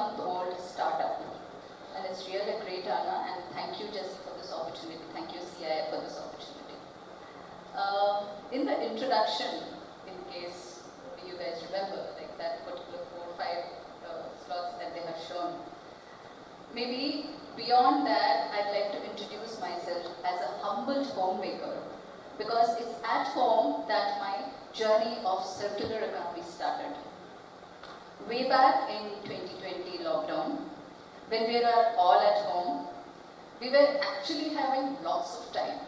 13-month-old startup. And it's really a great honor, and thank you, Jesse, for this opportunity. Thank you, CII, for this opportunity. In the introduction, in case you guys remember, like that particular 4 or 5 slots that they have shown, maybe beyond that, I'd like to introduce myself as a humbled homemaker, because it's at home that my journey of circular economy started. Way back in 2020 lockdown, when we were all at home, we were actually having lots of time.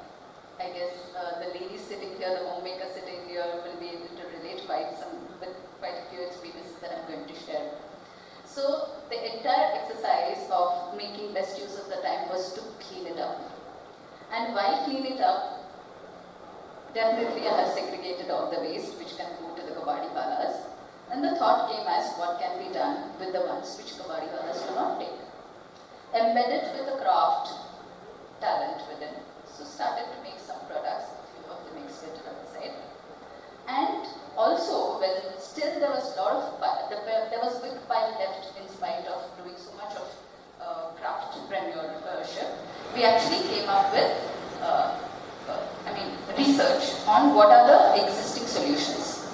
I guess the lady sitting here, the homemaker sitting here will be able to relate with quite a few experiences that I'm going to share. So the entire exercise of making best use of the time was to clean it up. And while cleaning it up, definitely I have segregated all the waste which can go to the kabadi walas. And the thought came as what can be done with the ones which kabadi walas do not take. Embedded with a craft talent within. So started to make some products, a few of them exhibited outside. And also, when still there was a lot of, there was big pile left in spite of doing so much of craftpreneurship, we actually came up with, research on what are the existing solutions.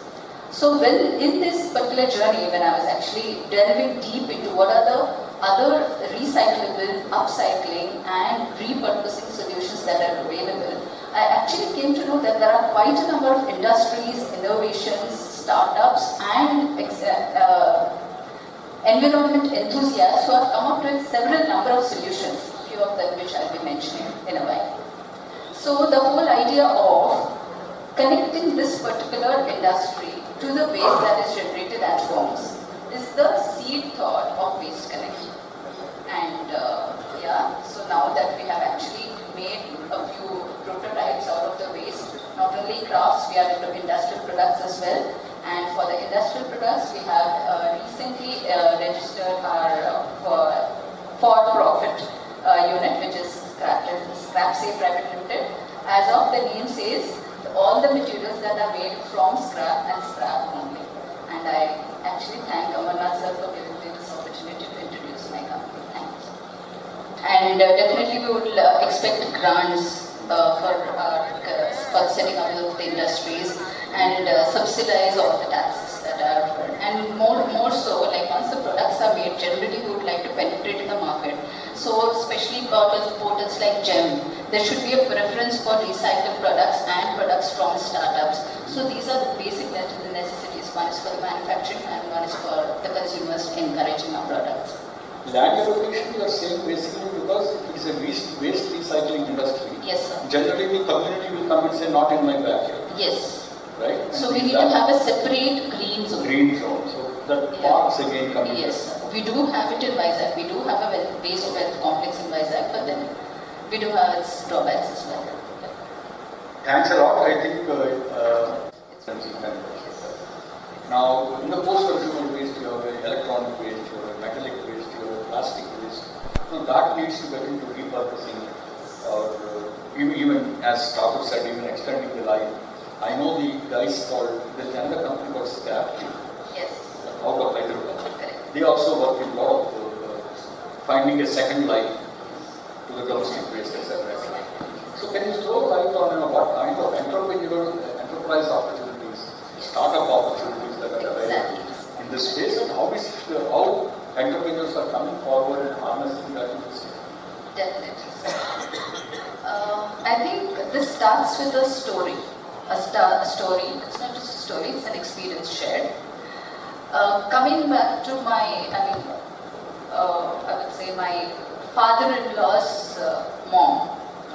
So when in this particular journey, when I was actually delving deep into what are the other recyclable, upcycling and repurposing solutions that are available, I actually came to know that there are quite a number of industries, innovations, startups and environment enthusiasts who have come up with several number of solutions, a few of them which I'll be mentioning in a while. So the whole idea of connecting this particular industry to the waste that is generated at homes is the seed thought of Waste Connect. And so now that we have actually made a few prototypes out of the waste, not only crafts, we are into industrial products as well. And for the industrial products, we have recently registered our for-profit unit, which is Scrap Safe Private Limited. As of the name says, all the materials that are made from scrap and scrap only. And I actually thank Amarnath sir for giving me this opportunity to introduce my company. Thanks. And definitely we would expect grants for setting up the industries and subsidize all the taxes that are offered. And more so, like once the products are made, generally we would like to penetrate in the market. So especially portals like GEM, there should be a preference for recycled products and products from startups. So these are the basic necessities. One is for the manufacturing and one is for the consumers encouraging our products. Land allocation, you are saying basically because it is a waste recycling industry. Yes, sir. Generally the community will come and say not in my backyard. Yes. Right? So we need to have a separate green zone. Green zone. So that parks again coming. Yes, sir. We do have it in Vizag. We do have a waste wealth complex in Vizag, but then we do have its drawbacks as well. Yeah. Thanks a lot. I think now in the post-consumer waste, you have electronic waste, you have metallic waste, you have plastic waste. So that needs to get into repurposing or even as Thakur said, even extending the life. I know the guys called, there's another company called Scrap. Yes. Out of Hyderabad. They also work in a lot of finding a second life to the domestic waste, etc. So can you throw light on what kind of enterprise opportunities, startup opportunities that are available in this space, and how entrepreneurs are coming forward and harnessing that in this? Definitely. I think this starts with a story. A story. It's not just a story; it's an experience shared. Coming back to my, I would say my father-in-law's mom.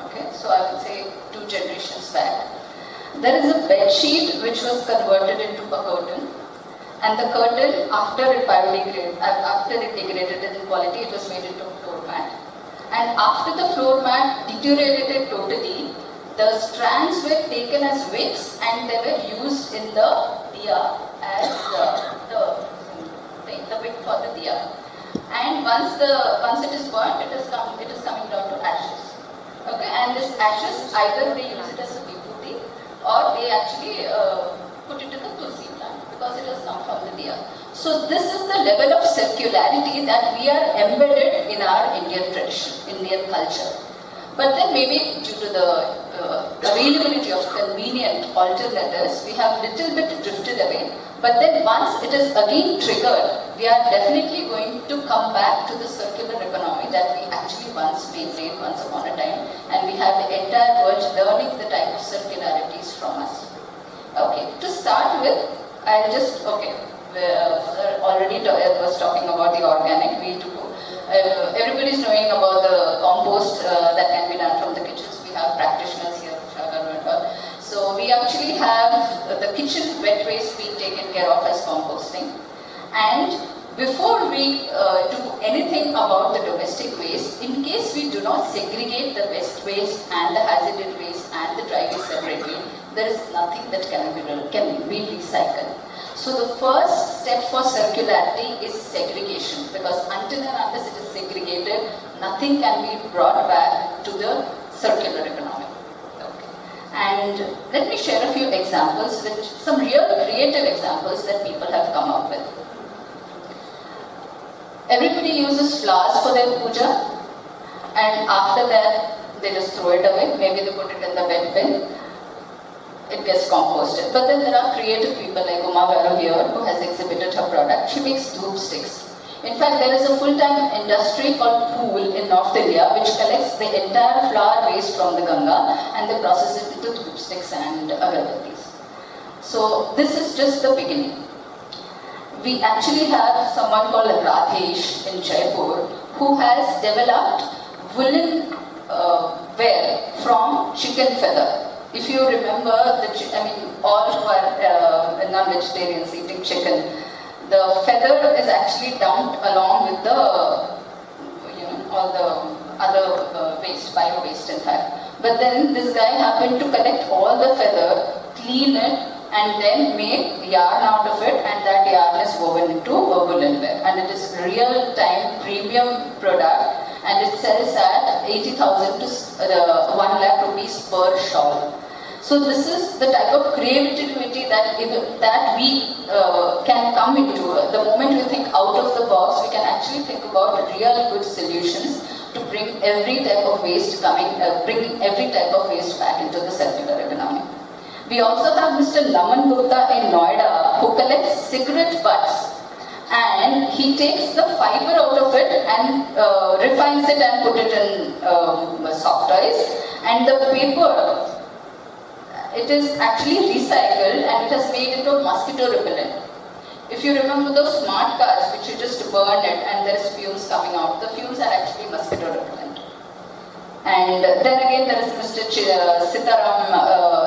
Okay, so I would say 2 generations back. There is a bed sheet which was converted into a curtain, and the curtain, after it degraded in quality, it was made into a floor mat. And after the floor mat deteriorated totally, the strands were taken as wicks and they were used in the diya as the wick for the diya. And once it is burnt, it is coming down to ashes. Okay, and this ashes, either they use it as a vibhuti or they actually put it in the tulsi plant because it has come from the diya. So this is the level of circularity that we are embedded in our Indian tradition, Indian culture. But then maybe due to the availability of convenient alternatives, we have little bit drifted away. But then once it is again triggered, we are definitely going to come back to the circular economy that we actually once maintained once upon a time, and we have the entire world learning the type of circularities from us. Okay, to start with, I'll just, already was talking about the organic. Everybody's knowing about the compost that can be done from the kitchens. We have practitioners here, so we actually have the kitchen wet waste being taken care of as composting. And before we do anything about the domestic waste, in case we do not segregate the wet waste and the hazardous waste and the dry waste separately, there is nothing that can be recycled. So the first step for circularity is segregation, because until and unless it is segregated, nothing can be brought back to the circular economy. Okay. And let me share a few examples, some real creative examples that people have come up with. Everybody uses flowers for their puja, and after that they just throw it away. Maybe they put it in the wet bin. It gets composted. But then there are creative people like Uma Varu here, who has exhibited her product. She makes dhoop sticks. In fact, there is a full-time industry called Pool in North India, which collects the entire flower waste from the Ganga and they process it into dhoop sticks and agarbattis. So this is just the beginning. We actually have someone called Radhesh in Jaipur who has developed woolen wear from chicken feather. If you remember, all who are non-vegetarians eating chicken, the feather is actually dumped along with the, all the other waste, bio-waste in fact. But then this guy happened to collect all the feather, clean it, and then make yarn out of it, and that yarn is woven into a woolen wear. And it is real-time premium product, and it sells at 80,000 to 1 lakh rupees per shawl. So this is the type of creativity that we can come into. The moment we think out of the box, we can actually think about real good solutions to bring every type of waste bringing every type of waste back into the circular economy. We also have Mr. Naman Gupta in Noida who collects cigarette butts, and he takes the fiber out of it and refines it and put it in soft toys, and the paper, it is actually recycled and it has made into a mosquito repellent. If you remember those smart cars which you just burn it and there is fumes coming out, the fumes are actually mosquito repellent. And then again there is Mr. Sitaram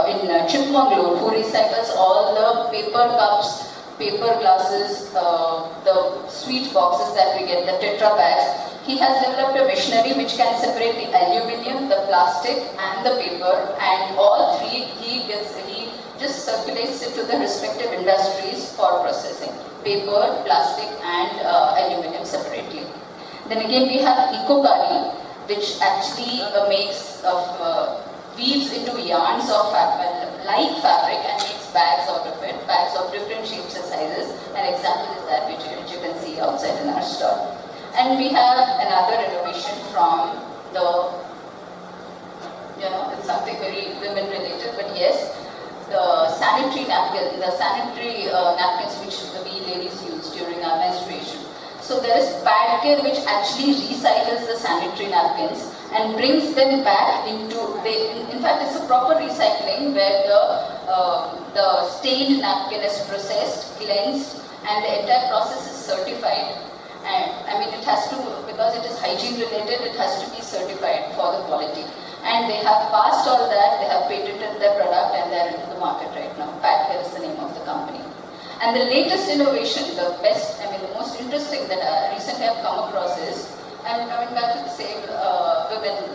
in Chikmagalur who recycles all the paper cups, paper glasses, the sweet boxes that we get, the Tetra packs. He has developed a machinery which can separate the aluminium, the plastic and the paper, and all three he just circulates it to the respective industries for processing. Paper, plastic and aluminium separately. Then again we have Ecokari, which actually weaves into yarns of like fabric and makes bags out of it, bags of different shapes and sizes. An example is that which you can see outside in our store. And we have another innovation from the, it's something very women related, but yes, the sanitary napkins which we ladies use during our menstruation. So there is pad care which actually recycles the sanitary napkins and brings them back into, in fact it's a proper recycling where the stained napkin is processed, cleansed, and the entire process is certified. And it has to, because it is hygiene related, it has to be certified for the quality. And they have passed all that, they have patented their product and they are into the market right now. Padcare is the name of the company. And the latest innovation, the most interesting that I recently have come across is, I'm coming back to the same women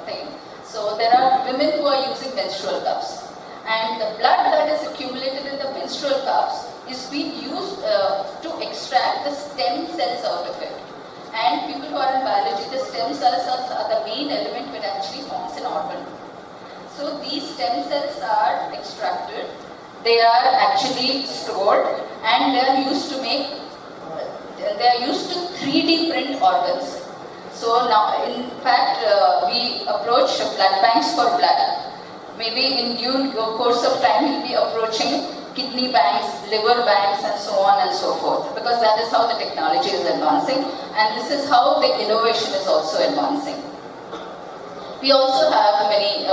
thing. So there are women who are using menstrual cups. And the blood that is accumulated in the menstrual cups is being used to extract the stem cells out of it. And people who are in biology, the stem cells are the main element which actually forms an organ. So these stem cells are extracted, they are actually stored, and they are used to make are used to 3D print organs. So now, in fact, we approach blood banks for blood. Maybe in due course of time, we'll be approaching kidney banks, liver banks, and so on and so forth, because that is how the technology is advancing, and this is how the innovation is also advancing. We also have many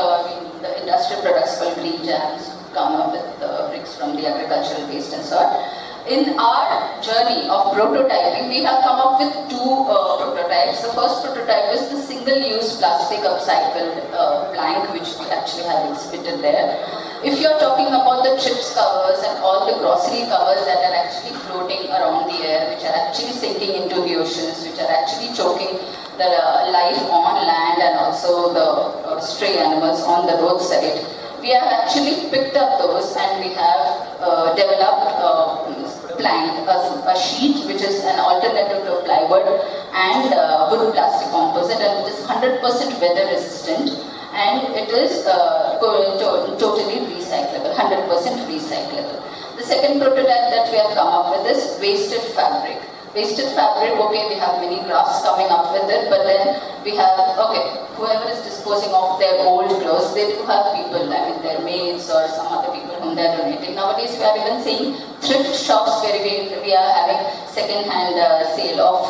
the industrial products called green jams, come up with bricks from the agricultural waste and so on. In our journey of prototyping, we have come up with two prototypes. The first prototype is the single-use plastic upcycled blank, which we actually have exhibited there. If you are talking about the chips covers and all the grocery covers that are actually floating around the air, which are actually sinking into the oceans, which are actually choking the life on land and also the stray animals on the roadside, we have actually picked up those and we have developed plank, a sheet which is an alternative to plywood and wood plastic composite, and it is 100% weather resistant, and it is totally recyclable, 100% recyclable. The second prototype that we have come up with is wasted fabric. Wasted fabric, okay, we have many graphs coming up with it, but then we have, okay, whoever is disposing of their old clothes, they do have people, I mean their maids or some other people whom they are donating. Nowadays we are even seeing thrift shops where we are having second-hand sale of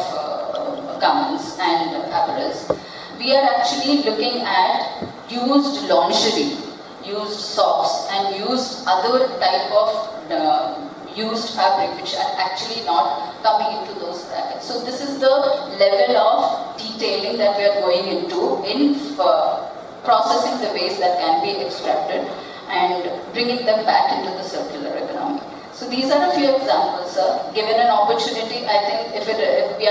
garments and apparels. We are actually looking at used lingerie, used socks, and used other type of used fabric which are actually not coming into those brackets. So this is the level of detailing that we are going into in processing the waste that can be extracted and bringing them back into the circular economy. So these are a few examples, sir. Given an opportunity, I think if we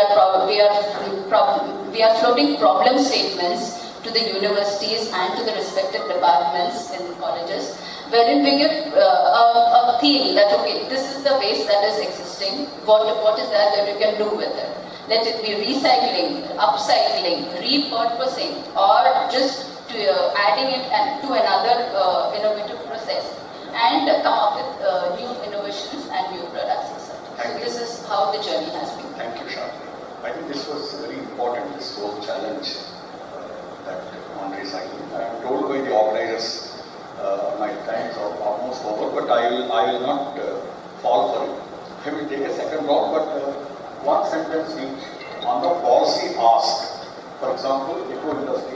are floating problem statements to the universities and to the respective departments in colleges, wherein we give a theme that, okay, this is the waste that is existing, what is that you can do with it? Let it be recycling, upcycling, repurposing, or just adding it to another innovative process, and come up with new innovations and new products, etc. So this is how the journey has been. Thank you, Shanti. I think this was very important, this whole challenge that on recycling. I am told by the organizers my time is almost over, but I will not fall for it. I will take a second round, but one sentence each on the policy ask. For example, eco industry